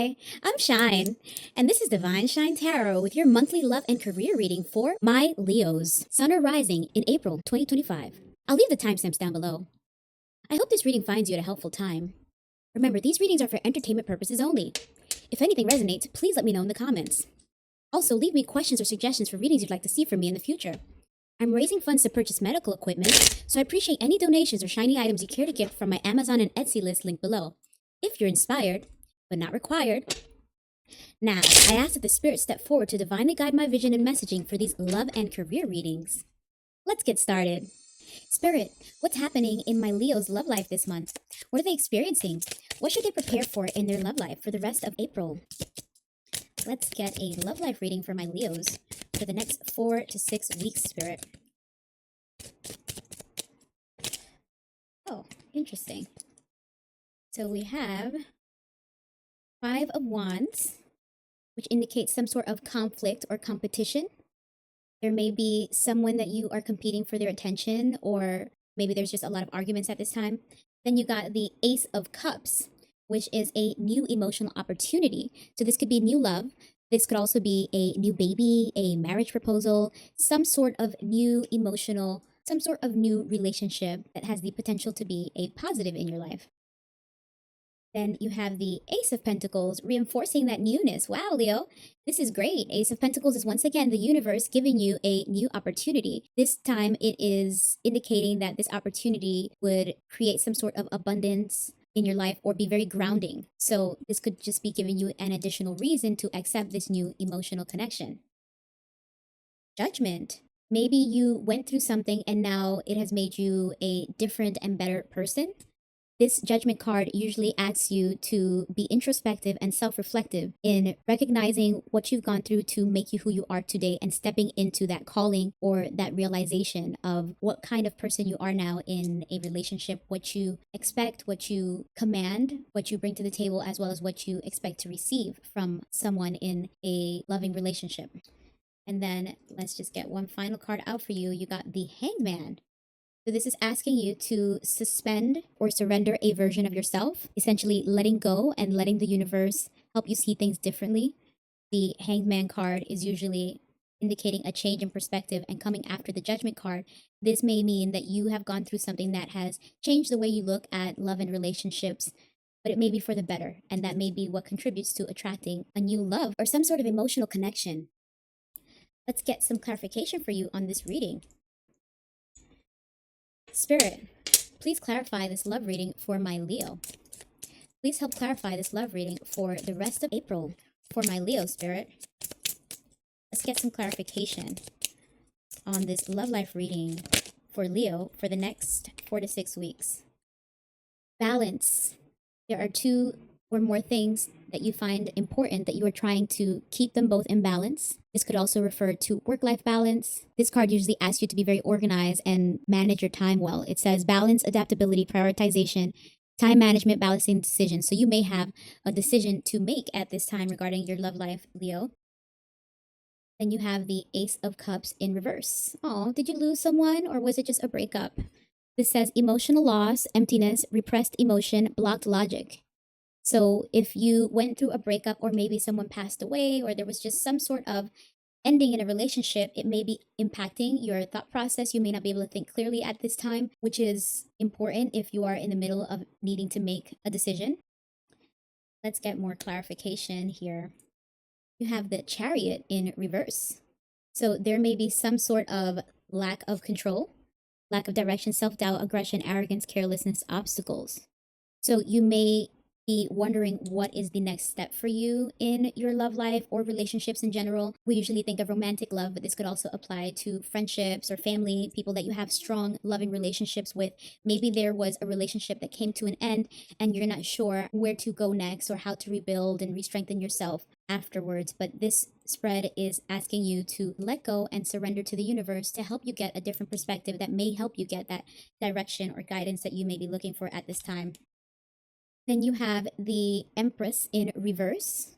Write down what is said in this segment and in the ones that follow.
Hi, I'm Shine, and this is Divine Shine Tarot with your monthly love and career reading for my Leos, Sun or Rising in April 2025. I'll leave the timestamps down below. I hope this reading finds you at a helpful time. Remember, these readings are for entertainment purposes only. If anything resonates, please let me know in the comments. Also, leave me questions or suggestions for readings you'd like to see from me in the future. I'm raising funds to purchase medical equipment, so I appreciate any donations or shiny items you care to gift from my Amazon and Etsy list linked below, if you're inspired, but not required. Now, I ask that the Spirit step forward to divinely guide my vision and messaging for these love and career readings. Let's get started. Spirit, what's happening in my Leo's love life this month? What are they experiencing? What should they prepare for in their love life for the rest of April? Let's get a love life reading for my Leos for the next 4 to 6 weeks, Spirit. Oh, interesting. So we have 5 of Wands, which indicates some sort of conflict or competition. There may be someone that you are competing for their attention, or maybe there's just a lot of arguments at this time. Then you got the Ace of Cups, which is a new emotional opportunity. So this could be new love. This could also be a new baby, a marriage proposal, some sort of new emotional, some sort of new relationship that has the potential to be a positive in your life. Then you have the Ace of Pentacles, reinforcing that newness. Wow, Leo, this is great. Ace of Pentacles is once again the universe giving you a new opportunity. This time it is indicating that this opportunity would create some sort of abundance in your life or be very grounding. So this could just be giving you an additional reason to accept this new emotional connection. Judgment. Maybe you went through something and now it has made you a different and better person. This judgment card usually asks you to be introspective and self-reflective in recognizing what you've gone through to make you who you are today and stepping into that calling or that realization of what kind of person you are now in a relationship, what you expect, what you command, what you bring to the table, as well as what you expect to receive from someone in a loving relationship. And then let's just get one final card out for you. You got the Hangman. So this is asking you to suspend or surrender a version of yourself, essentially letting go and letting the universe help you see things differently. The Hangman card is usually indicating a change in perspective, and coming after the Judgment card, this may mean that you have gone through something that has changed the way you look at love and relationships, but it may be for the better, and that may be what contributes to attracting a new love or some sort of emotional connection. Let's get some clarification for you on this reading. Spirit, please clarify this love reading for my Leo. Please help clarify this love reading for the rest of April for my Leo, Spirit. Let's get some clarification on this love life reading for Leo for the next 4 to 6 weeks. Balance. There are 2 or more things that you find important that you are trying to keep them both in balance. This could also refer to work-life balance. This card usually asks you to be very organized and manage your time well. It says balance, adaptability, prioritization, time management, balancing decisions. So you may have a decision to make at this time regarding your love life, Leo. Then you have the Ace of Cups in reverse. Oh, did you lose someone, or was it just a breakup? This says emotional loss, emptiness, repressed emotion, blocked logic. So if you went through a breakup, or maybe someone passed away, or there was just some sort of ending in a relationship, it may be impacting your thought process. You may not be able to think clearly at this time, which is important if you are in the middle of needing to make a decision. Let's get more clarification here. You have the Chariot in reverse. So there may be some sort of lack of control, lack of direction, self-doubt, aggression, arrogance, carelessness, obstacles. So you may be wondering what is the next step for you in your love life or relationships in general. We usually think of romantic love, but this could also apply to friendships or family, people that you have strong, loving relationships with. Maybe there was a relationship that came to an end and you're not sure where to go next or how to rebuild and re-strengthen yourself afterwards. But this spread is asking you to let go and surrender to the universe to help you get a different perspective that may help you get that direction or guidance that you may be looking for at this time. Then you have the Empress in reverse,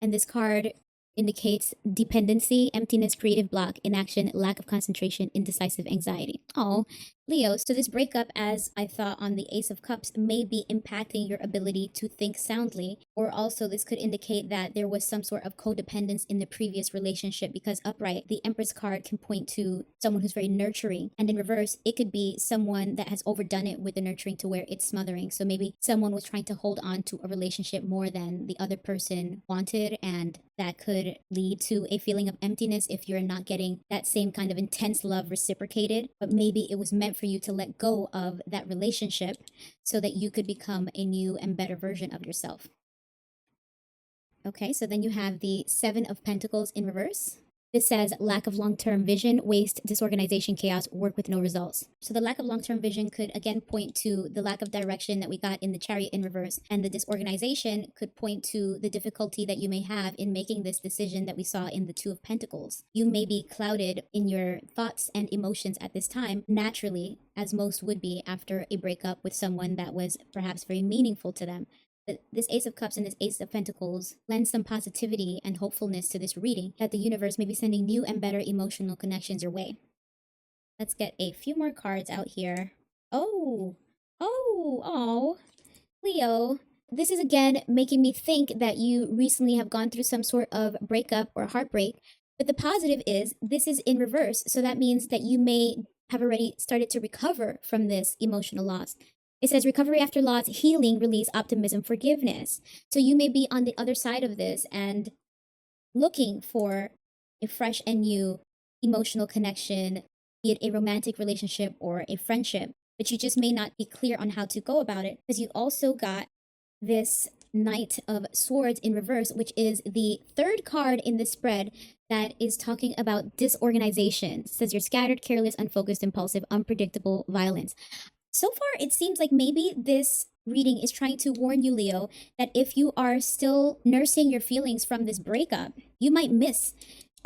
and this card indicates dependency, emptiness, creative block, inaction, lack of concentration, indecisive anxiety. Oh, Leo, so this breakup, as I thought on the Ace of Cups, may be impacting your ability to think soundly, or also this could indicate that there was some sort of codependence in the previous relationship, because upright, the Empress card can point to someone who's very nurturing, and in reverse, it could be someone that has overdone it with the nurturing to where it's smothering. So maybe someone was trying to hold on to a relationship more than the other person wanted, and that could lead to a feeling of emptiness if you're not getting that same kind of intense love reciprocated. But maybe it was meant for you to let go of that relationship so that you could become a new and better version of yourself. Okay, so then you have the Seven of Pentacles in reverse. This says lack of long-term vision, waste, disorganization, chaos, work with no results. So the lack of long-term vision could again point to the lack of direction that we got in the Chariot in reverse. And the disorganization could point to the difficulty that you may have in making this decision that we saw in the Two of Pentacles. You may be clouded in your thoughts and emotions at this time, naturally, as most would be after a breakup with someone that was perhaps very meaningful to them. But this Ace of Cups and this Ace of Pentacles lend some positivity and hopefulness to this reading that the universe may be sending new and better emotional connections your way. Let's get a few more cards out here. Oh, Leo. This is again making me think that you recently have gone through some sort of breakup or heartbreak. But the positive is this is in reverse. So that means that you may have already started to recover from this emotional loss. It says recovery after loss, healing, release, optimism, forgiveness. So you may be on the other side of this and looking for a fresh and new emotional connection, be it a romantic relationship or a friendship, but you just may not be clear on how to go about it because you also got this Knight of Swords in reverse, which is the third card in the spread that is talking about disorganization. It says you're scattered, careless, unfocused, impulsive, unpredictable, violence. So far, it seems like maybe this reading is trying to warn you, Leo, that if you are still nursing your feelings from this breakup, you might miss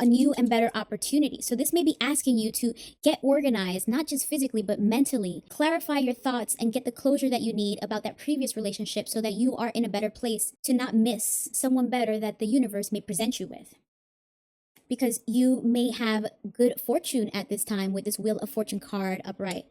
a new and better opportunity. So this may be asking you to get organized, not just physically, but mentally, clarify your thoughts and get the closure that you need about that previous relationship so that you are in a better place to not miss someone better that the universe may present you with. Because you may have good fortune at this time with this Wheel of Fortune card upright.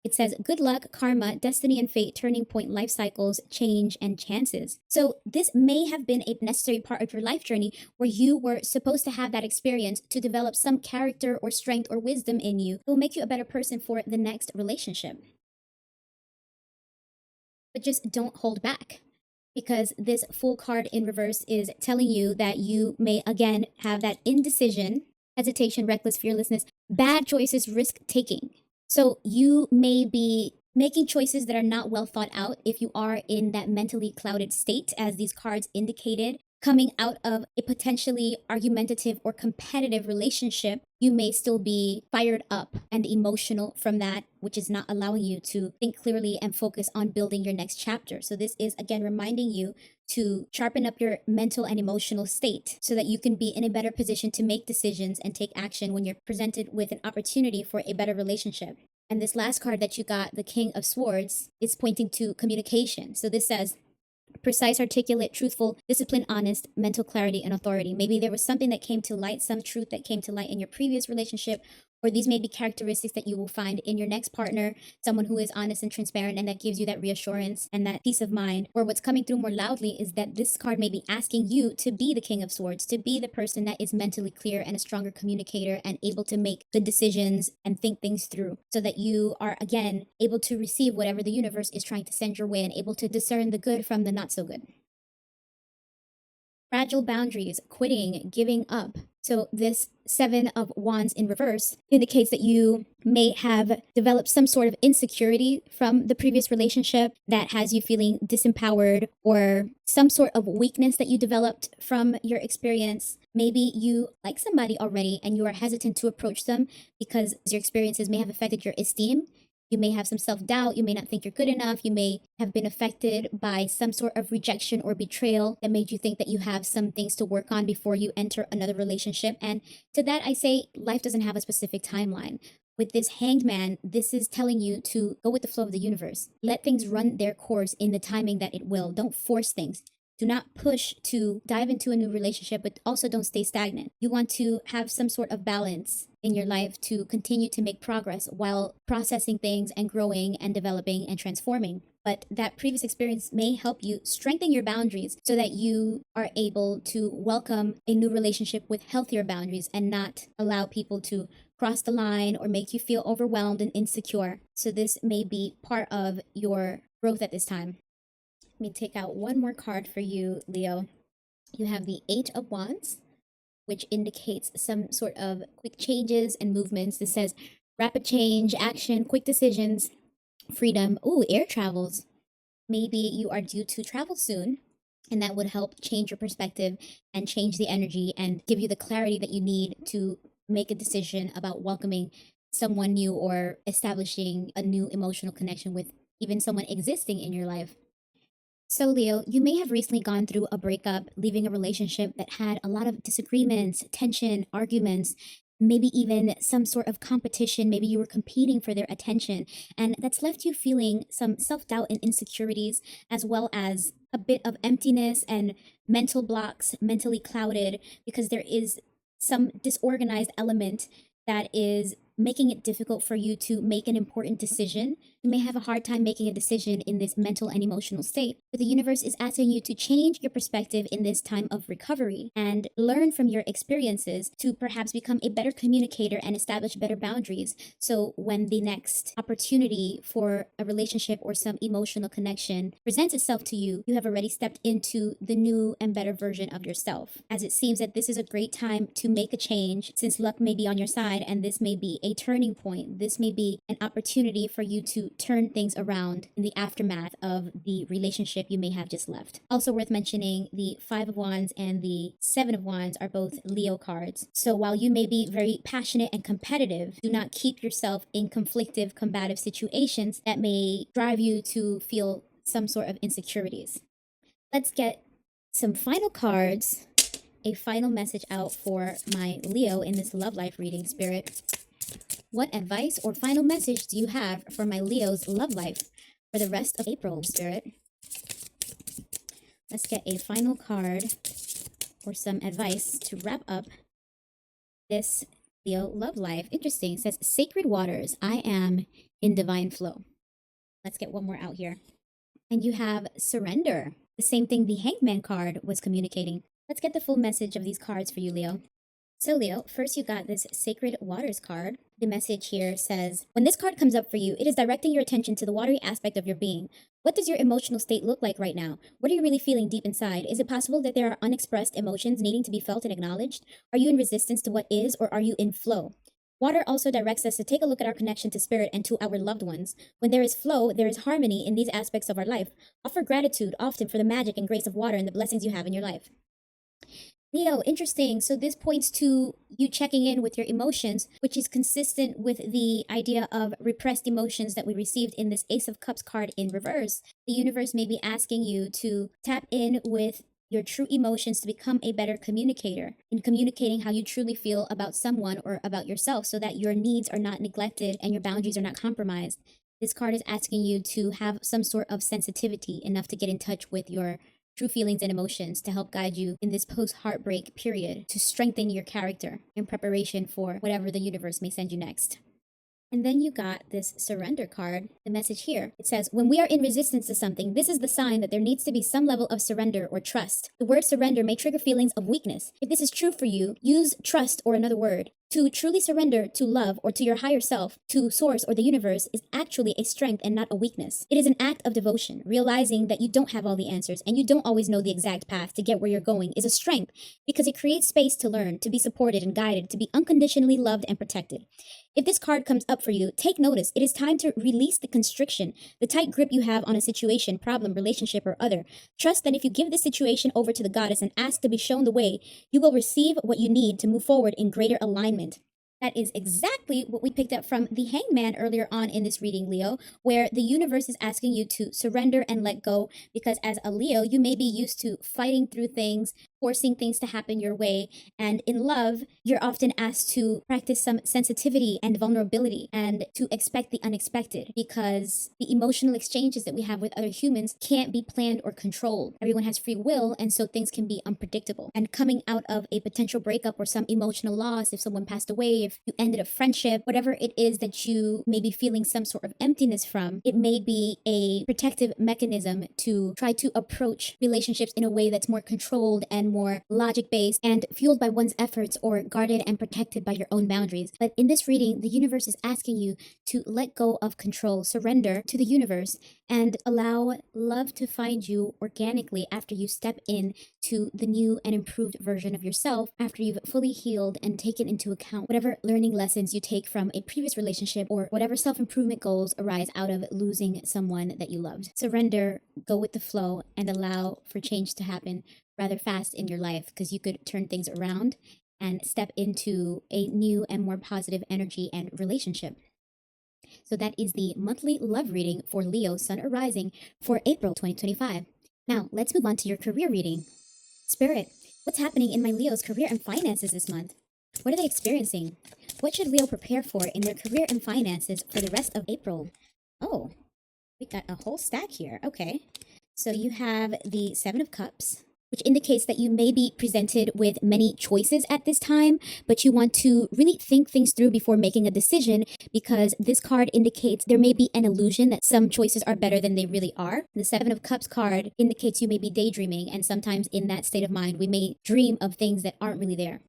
It says good luck, karma, destiny and fate, turning point, life cycles, change, and chances. So this may have been a necessary part of your life journey where you were supposed to have that experience to develop some character or strength or wisdom in you that will make you a better person for the next relationship. But just don't hold back, because this Fool card in reverse is telling you that you may again have that indecision, hesitation, reckless, fearlessness, bad choices, risk taking. So you may be making choices that are not well thought out if you are in that mentally clouded state, as these cards indicated. Coming out of a potentially argumentative or competitive relationship, you may still be fired up and emotional from that, which is not allowing you to think clearly and focus on building your next chapter. So this is again reminding you to sharpen up your mental and emotional state so that you can be in a better position to make decisions and take action when you're presented with an opportunity for a better relationship. And this last card that you got, the King of Swords, is pointing to communication. So this says precise, articulate, truthful, disciplined, honest, mental clarity, and authority. Maybe there was something that came to light, some truth that came to light in your previous relationship, or these may be characteristics that you will find in your next partner, someone who is honest and transparent and that gives you that reassurance and that peace of mind. Or what's coming through more loudly is that this card may be asking you to be the King of Swords, to be the person that is mentally clear and a stronger communicator and able to make good decisions and think things through so that you are, again, able to receive whatever the universe is trying to send your way and able to discern the good from the not so good. Fragile boundaries, quitting, giving up. So this Seven of Wands in reverse indicates that you may have developed some sort of insecurity from the previous relationship that has you feeling disempowered, or some sort of weakness that you developed from your experience. Maybe you like somebody already and you are hesitant to approach them because your experiences may have affected your esteem. You may have some self-doubt. You may not think you're good enough. You may have been affected by some sort of rejection or betrayal that made you think that you have some things to work on before you enter another relationship. And to that, I say life doesn't have a specific timeline. With this Hanged Man, this is telling you to go with the flow of the universe. Let things run their course in the timing that it will. Don't force things. Do not push to dive into a new relationship, but also don't stay stagnant. You want to have some sort of balance in your life to continue to make progress while processing things and growing and developing and transforming. But that previous experience may help you strengthen your boundaries so that you are able to welcome a new relationship with healthier boundaries and not allow people to cross the line or make you feel overwhelmed and insecure. So this may be part of your growth at this time. Let me take out one more card for you, Leo. You have the Eight of Wands, which indicates some sort of quick changes and movements. This says rapid change, action, quick decisions, freedom. Ooh, air travels. Maybe you are due to travel soon, and that would help change your perspective and change the energy and give you the clarity that you need to make a decision about welcoming someone new or establishing a new emotional connection with even someone existing in your life. So, Leo, you may have recently gone through a breakup, leaving a relationship that had a lot of disagreements, tension, arguments, maybe even some sort of competition. Maybe you were competing for their attention, and that's left you feeling some self-doubt and insecurities, as well as a bit of emptiness and mental blocks, mentally clouded, because there is some disorganized element that is making it difficult for you to make an important decision. You may have a hard time making a decision in this mental and emotional state, but the universe is asking you to change your perspective in this time of recovery and learn from your experiences to perhaps become a better communicator and establish better boundaries. So when the next opportunity for a relationship or some emotional connection presents itself to you, you have already stepped into the new and better version of yourself. As it seems that this is a great time to make a change, since luck may be on your side and this may be a turning point. This may be an opportunity for you to turn things around in the aftermath of the relationship you may have just left. Also worth mentioning, the Five of Wands and the Seven of Wands are both Leo cards. So while you may be very passionate and competitive, do not keep yourself in conflictive, combative situations that may drive you to feel some sort of insecurities. Let's get some final cards, a final message out for my Leo in this love life reading, Spirit. What advice or final message do you have for my Leo's love life for the rest of April, Spirit? Let's get a final card or some advice to wrap up this Leo love life. Interesting. It says, Sacred Waters, I am in divine flow. Let's get one more out here. And you have Surrender, the same thing the Hangman card was communicating. Let's get the full message of these cards for you, Leo. So Leo, first you got this Sacred Waters card. The message here says, when this card comes up for you, it is directing your attention to the watery aspect of your being. What does your emotional state look like right now? What are you really feeling deep inside? Is it possible that there are unexpressed emotions needing to be felt and acknowledged? Are you in resistance to what is, or are you in flow? Water also directs us to take a look at our connection to spirit and to our loved ones. When there is flow, there is harmony in these aspects of our life. Offer gratitude often for the magic and grace of water and the blessings you have in your life. Leo, interesting. So this points to you checking in with your emotions, which is consistent with the idea of repressed emotions that we received in this Ace of Cups card in reverse. The universe may be asking you to tap in with your true emotions to become a better communicator in communicating how you truly feel about someone or about yourself, so that your needs are not neglected and your boundaries are not compromised. This card is asking you to have some sort of sensitivity enough to get in touch with your true feelings and emotions to help guide you in this post-heartbreak period to strengthen your character in preparation for whatever the universe may send you next. And then you got this Surrender card, the message here. It says, when we are in resistance to something, this is the sign that there needs to be some level of surrender or trust. The word surrender may trigger feelings of weakness. If this is true for you, use trust or another word. To truly surrender to love or to your higher self, to source or the universe, is actually a strength and not a weakness. It is an act of devotion. Realizing that you don't have all the answers and you don't always know the exact path to get where you're going is a strength, because it creates space to learn, to be supported and guided, to be unconditionally loved and protected. If this card comes up for you, take notice. It is time to release the constriction, the tight grip you have on a situation, problem, relationship, or other. Trust that if you give this situation over to the goddess and ask to be shown the way, you will receive what you need to move forward in greater alignment. That is exactly what we picked up from the Hangman earlier on in this reading, Leo, where the universe is asking you to surrender and let go, because as a Leo, you may be used to fighting through things, forcing things to happen your way. And in love, you're often asked to practice some sensitivity and vulnerability and to expect the unexpected, because the emotional exchanges that we have with other humans can't be planned or controlled. Everyone has free will, and so things can be unpredictable. And coming out of a potential breakup or some emotional loss, if someone passed away, if you ended a friendship, whatever it is that you may be feeling some sort of emptiness from, it may be a protective mechanism to try to approach relationships in a way that's more controlled and more logic-based and fueled by one's efforts, or guarded and protected by your own boundaries. But in this reading, the universe is asking you to let go of control, surrender to the universe, and allow love to find you organically after you step in to the new and improved version of yourself, after you've fully healed and taken into account whatever learning lessons you take from a previous relationship, or whatever self-improvement goals arise out of losing someone that you loved. Surrender, go with the flow, and allow for change to happen rather fast in your life, because you could turn things around and step into a new and more positive energy and relationship. So that is the monthly love reading for Leo, Sun or Rising, for April 2025. Now, let's move on to your career reading. Spirit, what's happening in my Leo's career and finances this month? What are they experiencing? What should Leo prepare for in their career and finances for the rest of April? Oh, we got a whole stack here. Okay. So you have the Seven of Cups, which indicates that you may be presented with many choices at this time, but you want to really think things through before making a decision, because this card indicates there may be an illusion that some choices are better than they really are. The Seven of Cups card indicates you may be daydreaming, and sometimes in that state of mind, we may dream of things that aren't really there.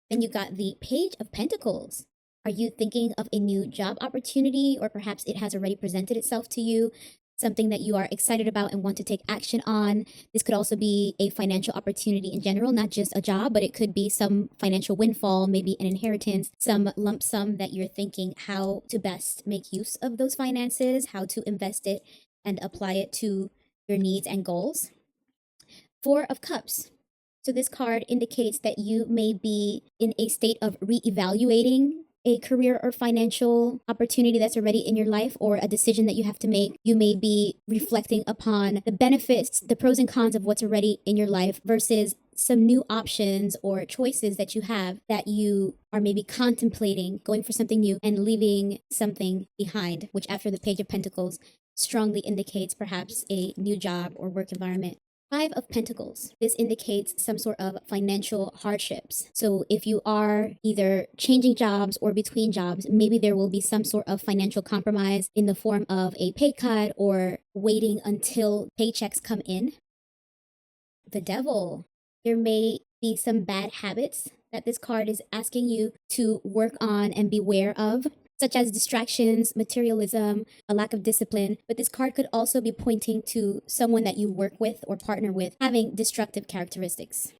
Then you got the Page of Pentacles. Are you thinking of a new job opportunity, or perhaps it has already presented itself to you? Something that you are excited about and want to take action on. This could also be a financial opportunity in general, not just a job, but it could be some financial windfall, maybe an inheritance, some lump sum that you're thinking how to best make use of those finances, how to invest it and apply it to your needs and goals. Four of Cups. So this card indicates that you may be in a state of reevaluating a career or financial opportunity that's already in your life, or a decision that you have to make. You may be reflecting upon the benefits, the pros and cons of what's already in your life versus some new options or choices that you have, that you are maybe contemplating going for something new and leaving something behind, which after the Page of Pentacles strongly indicates perhaps a new job or work environment. Five of Pentacles. This indicates some sort of financial hardships. So if you are either changing jobs or between jobs, maybe there will be some sort of financial compromise in the form of a pay cut or waiting until paychecks come in. The Devil. There may be some bad habits that this card is asking you to work on and beware of, such as distractions, materialism, a lack of discipline. But this card could also be pointing to someone that you work with or partner with having destructive characteristics.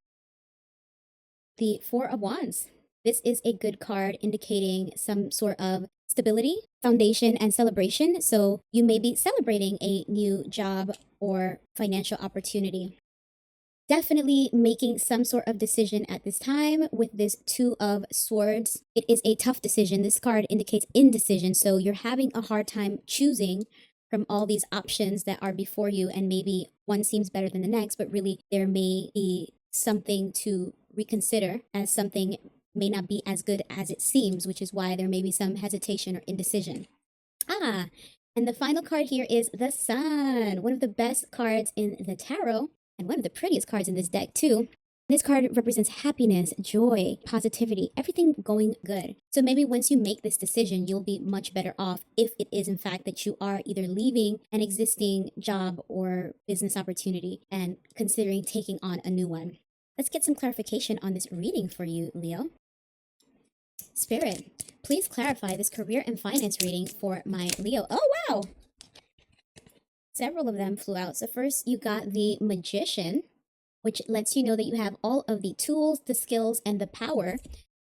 The Four of Wands. This is a good card indicating some sort of stability, foundation, and celebration. So you may be celebrating a new job or financial opportunity. Definitely making some sort of decision at this time with this Two of Swords. It is a tough decision. This card indicates indecision. So you're having a hard time choosing from all these options that are before you, and maybe one seems better than the next, but really there may be something to reconsider, as something may not be as good as it seems, which is why there may be some hesitation or indecision. And the final card here is the Sun, one of the best cards in the tarot, and one of the prettiest cards in this deck too. This card represents happiness, joy, positivity, everything going good. So maybe once you make this decision, you'll be much better off if it is in fact that you are either leaving an existing job or business opportunity and considering taking on a new one. Let's get some clarification on this reading for you, Leo. Spirit, please clarify this career and finance reading for my Leo. Oh, wow! Several of them flew out. So first you got the Magician, which lets you know that you have all of the tools, the skills, and the power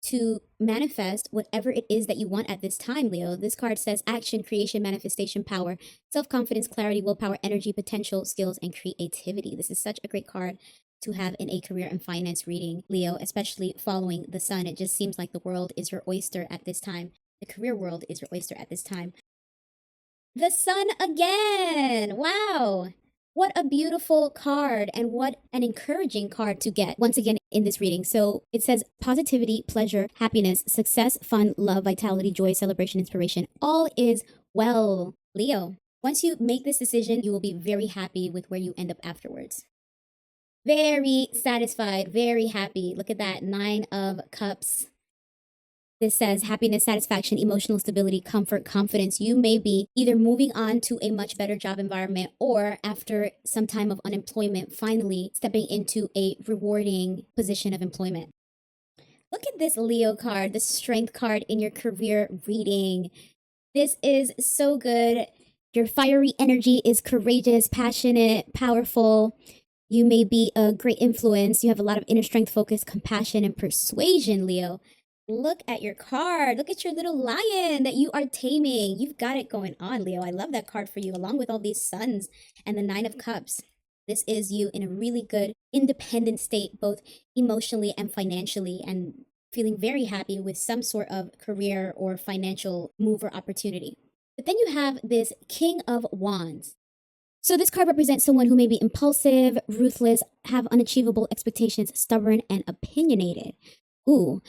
to manifest whatever it is that you want at this time, Leo. This card says action, creation, manifestation, power, self-confidence, clarity, willpower, energy, potential, skills, and creativity. This is such a great card to have in a career and finance reading, Leo, especially following the Sun. It just seems like the world is your oyster at this time. The career world is your oyster at this time. The Sun again! Wow! What a beautiful card, and what an encouraging card to get once again in this reading. So it says positivity, pleasure, happiness, success, fun, love, vitality, joy, celebration, inspiration. All is well, Leo. Once you make this decision, you will be very happy with where you end up afterwards. Very satisfied, very happy. Look at that, 9 of Cups. This says happiness, satisfaction, emotional stability, comfort, confidence. You may be either moving on to a much better job environment, or after some time of unemployment, finally stepping into a rewarding position of employment. Look at this Leo card, the strength card in your career reading. This is so good. Your fiery energy is courageous, passionate, powerful. You may be a great influence. You have a lot of inner strength, focus, compassion, and persuasion, Leo. Look at your card. Look at your little lion that you are taming. You've got it going on, Leo. I love that card for you, along with all these suns and the 9 of Cups. This is you in a really good, independent state, both emotionally and financially, and feeling very happy with some sort of career or financial move or opportunity. But then you have this King of Wands. So this card represents someone who may be impulsive, ruthless, have unachievable expectations, stubborn, and opinionated. Ooh,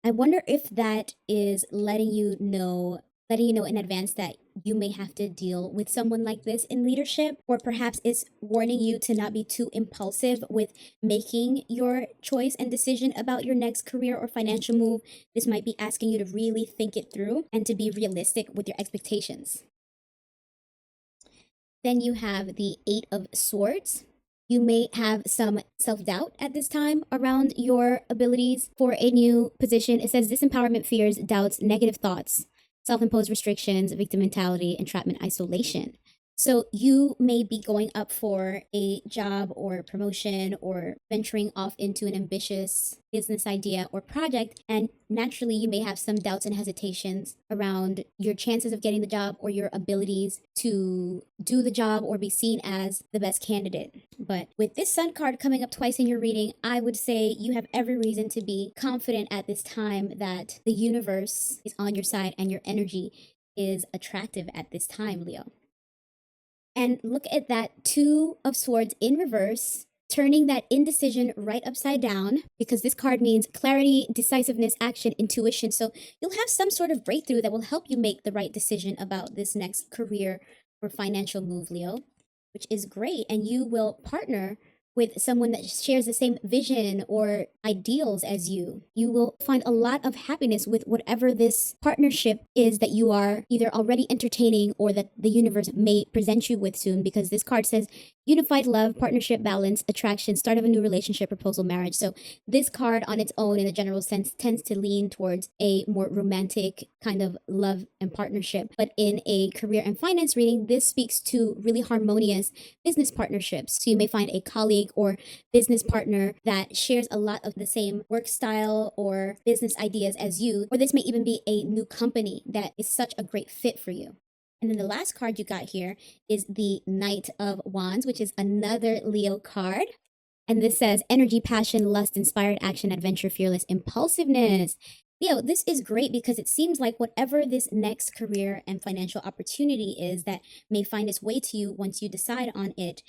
I wonder if that is letting you know in advance that you may have to deal with someone like this in leadership, or perhaps it's warning you to not be too impulsive with making your choice and decision about your next career or financial move. This might be asking you to really think it through and to be realistic with your expectations. Then you have the 8 of Swords. You may have some self-doubt at this time around your abilities for a new position. It says disempowerment, fears, doubts, negative thoughts, self-imposed restrictions, victim mentality, entrapment, isolation. So you may be going up for a job or promotion or venturing off into an ambitious business idea or project, and naturally you may have some doubts and hesitations around your chances of getting the job or your abilities to do the job or be seen as the best candidate. But with this Sun card coming up twice in your reading, I would say you have every reason to be confident at this time that the universe is on your side and your energy is attractive at this time, Leo. And look at that 2 of Swords in reverse, turning that indecision right upside down, because this card means clarity, decisiveness, action, intuition. So you'll have some sort of breakthrough that will help you make the right decision about this next career or financial move, Leo, which is great. And you will partner with someone that shares the same vision or ideals as you. You will find a lot of happiness with whatever this partnership is that you are either already entertaining or that the universe may present you with soon, because this card says unified love, partnership, balance, attraction, start of a new relationship, proposal, marriage. So this card on its own, in a general sense, tends to lean towards a more romantic kind of love and partnership. But in a career and finance reading, this speaks to really harmonious business partnerships. So you may find a colleague or business partner that shares a lot of the same work style or business ideas as you, or this may even be a new company that is such a great fit for you. And then the last card you got here is the Knight of Wands, which is another Leo card. And this says energy, passion, lust, inspired action, adventure, fearless, impulsiveness. Leo, this is great because it seems like whatever this next career and financial opportunity is that may find its way to you once you decide on it,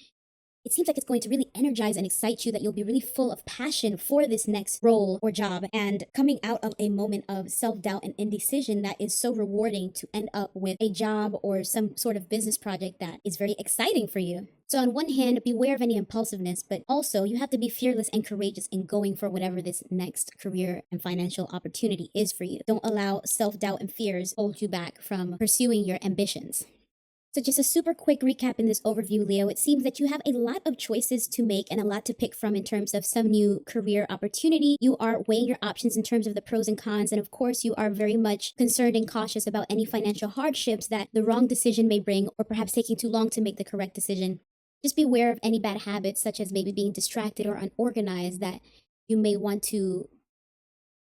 it seems like it's going to really energize and excite you, that you'll be really full of passion for this next role or job, and coming out of a moment of self-doubt and indecision that is so rewarding to end up with a job or some sort of business project that is very exciting for you. So on one hand, beware of any impulsiveness, but also you have to be fearless and courageous in going for whatever this next career and financial opportunity is for you. Don't allow self-doubt and fears hold you back from pursuing your ambitions. So just a super quick recap in this overview, Leo. It seems that you have a lot of choices to make and a lot to pick from in terms of some new career opportunity. You are weighing your options in terms of the pros and cons. And of course, you are very much concerned and cautious about any financial hardships that the wrong decision may bring, or perhaps taking too long to make the correct decision. Just be aware of any bad habits, such as maybe being distracted or unorganized, that you may want to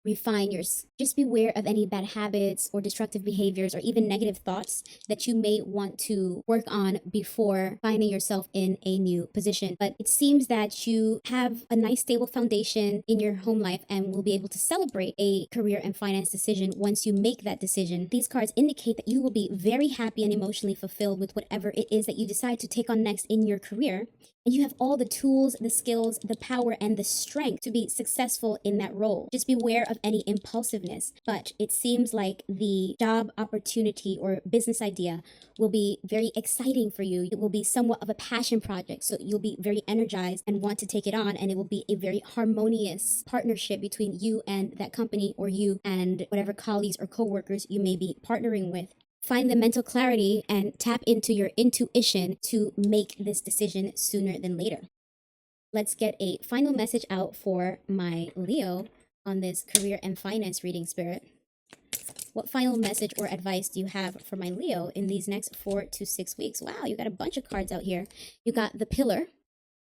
refine just beware of any bad habits or destructive behaviors or even negative thoughts that you may want to work on before finding yourself in a new position. But it seems that you have a nice stable foundation in your home life and will be able to celebrate a career and finance decision once you make that decision. These cards indicate that you will be very happy and emotionally fulfilled with whatever it is that you decide to take on next in your career. And you have all the tools, the skills, the power, and the strength to be successful in that role. Just beware of any impulsiveness. But it seems like the job opportunity or business idea will be very exciting for you. It will be somewhat of a passion project. So you'll be very energized and want to take it on. And it will be a very harmonious partnership between you and that company, or you and whatever colleagues or coworkers you may be partnering with. Find the mental clarity and tap into your intuition to make this decision sooner than later. Let's get a final message out for my Leo on this career and finance reading, Spirit. What final message or advice do you have for my Leo in these next 4 to 6 weeks? Wow, you got a bunch of cards out here. You got the Pillar.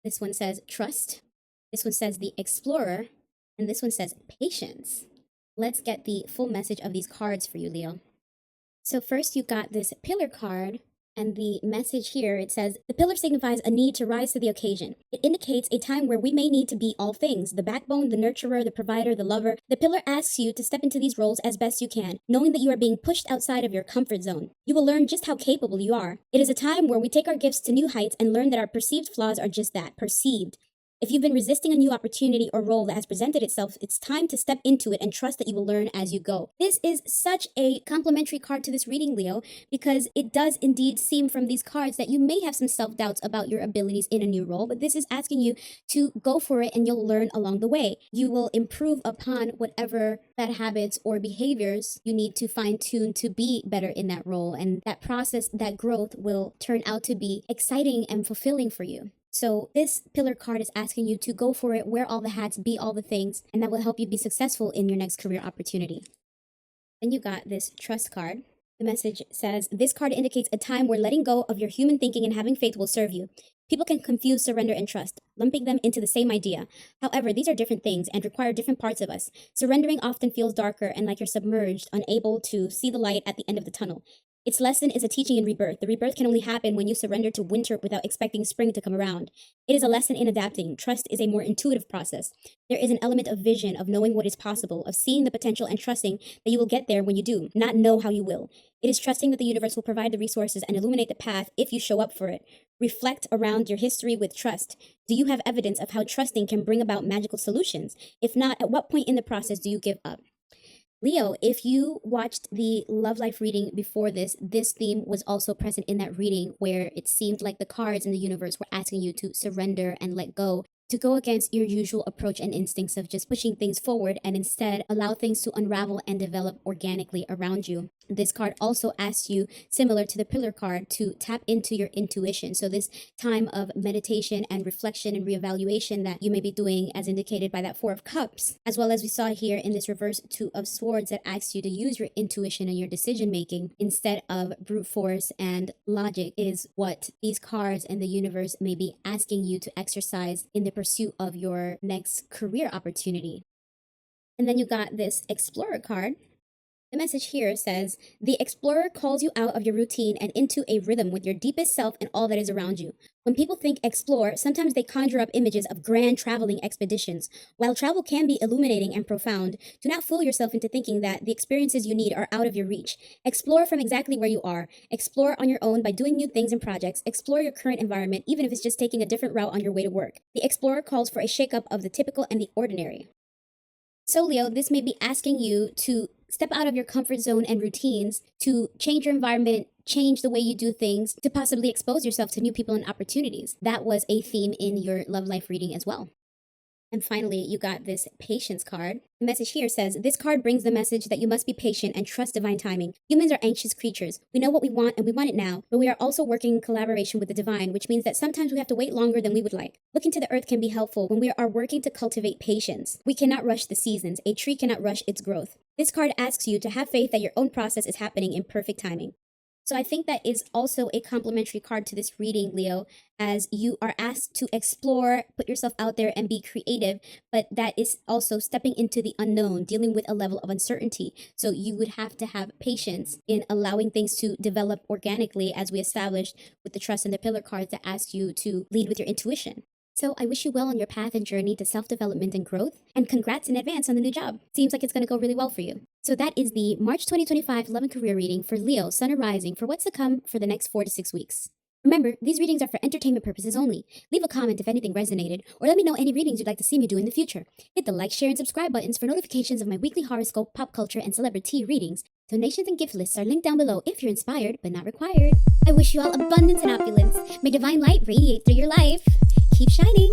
This one says trust. This one says the Explorer. And this one says patience. Let's get the full message of these cards for you, Leo. So first you got this Pillar card, and the message here, it says, the pillar signifies a need to rise to the occasion. It indicates a time where we may need to be all things, the backbone, the nurturer, the provider, the lover. The pillar asks you to step into these roles as best you can, knowing that you are being pushed outside of your comfort zone. You will learn just how capable you are. It is a time where we take our gifts to new heights and learn that our perceived flaws are just that, perceived. If you've been resisting a new opportunity or role that has presented itself, it's time to step into it and trust that you will learn as you go. This is such a complimentary card to this reading, Leo, because it does indeed seem from these cards that you may have some self-doubts about your abilities in a new role, but this is asking you to go for it and you'll learn along the way. You will improve upon whatever bad habits or behaviors you need to fine-tune to be better in that role, and that process, that growth will turn out to be exciting and fulfilling for you. So this Pillar card is asking you to go for it, wear all the hats, be all the things, and that will help you be successful in your next career opportunity. Then you got this Trust card. The message says, this card indicates a time where letting go of your human thinking and having faith will serve you. People can confuse surrender and trust, lumping them into the same idea. However, these are different things and require different parts of us. Surrendering often feels darker and like you're submerged, unable to see the light at the end of the tunnel. Its lesson is a teaching in rebirth. The rebirth can only happen when you surrender to winter without expecting spring to come around. It is a lesson in adapting. Trust is a more intuitive process. There is an element of vision, of knowing what is possible, of seeing the potential and trusting that you will get there when you do, not know how you will. It is trusting that the universe will provide the resources and illuminate the path if you show up for it. Reflect around your history with trust. Do you have evidence of how trusting can bring about magical solutions? If not, at what point in the process do you give up? Leo, if you watched the Love Life reading before this theme was also present in that reading, where it seemed like the cards in the universe were asking you to surrender and let go, to go against your usual approach and instincts of just pushing things forward and instead allow things to unravel and develop organically around you. This card also asks you, similar to the Pillar card, to tap into your intuition. So this time of meditation and reflection and reevaluation that you may be doing, as indicated by that Four of Cups, as well as we saw here in this reverse Two of Swords, that asks you to use your intuition and your decision making instead of brute force and logic, is what these cards and the universe may be asking you to exercise in the pursuit of your next career opportunity. And then you got this Explorer card. The message here says, the Explorer calls you out of your routine and into a rhythm with your deepest self and all that is around you. When people think explore, sometimes they conjure up images of grand traveling expeditions. While travel can be illuminating and profound, do not fool yourself into thinking that the experiences you need are out of your reach. Explore from exactly where you are. Explore on your own by doing new things and projects. Explore your current environment, even if it's just taking a different route on your way to work. The Explorer calls for a shakeup of the typical and the ordinary. So Leo, this may be asking you to step out of your comfort zone and routines, to change your environment, change the way you do things, to possibly expose yourself to new people and opportunities. That was a theme in your Love Life reading as well. And finally, you got this Patience card. The message here says, this card brings the message that you must be patient and trust divine timing. Humans are anxious creatures. We know what we want and we want it now, but we are also working in collaboration with the divine, which means that sometimes we have to wait longer than we would like. Looking to the earth can be helpful when we are working to cultivate patience. We cannot rush the seasons. A tree cannot rush its growth. This card asks you to have faith that your own process is happening in perfect timing. So I think that is also a complementary card to this reading, Leo, as you are asked to explore, put yourself out there and be creative, but that is also stepping into the unknown, dealing with a level of uncertainty. So you would have to have patience in allowing things to develop organically, as we established with the trust and the pillar cards that ask you to lead with your intuition. So I wish you well on your path and journey to self-development and growth, and congrats in advance on the new job. Seems like it's going to go really well for you. So that is the March 2025 Love and Career reading for Leo, Sun or Rising, for what's to come for the next 4 to 6 weeks. Remember, these readings are for entertainment purposes only. Leave a comment if anything resonated, or let me know any readings you'd like to see me do in the future. Hit the like, share, and subscribe buttons for notifications of my weekly horoscope, pop culture, and celebrity readings. Donations and gift lists are linked down below if you're inspired, but not required. I wish you all abundance and opulence. May divine light radiate through your life. Keep shining.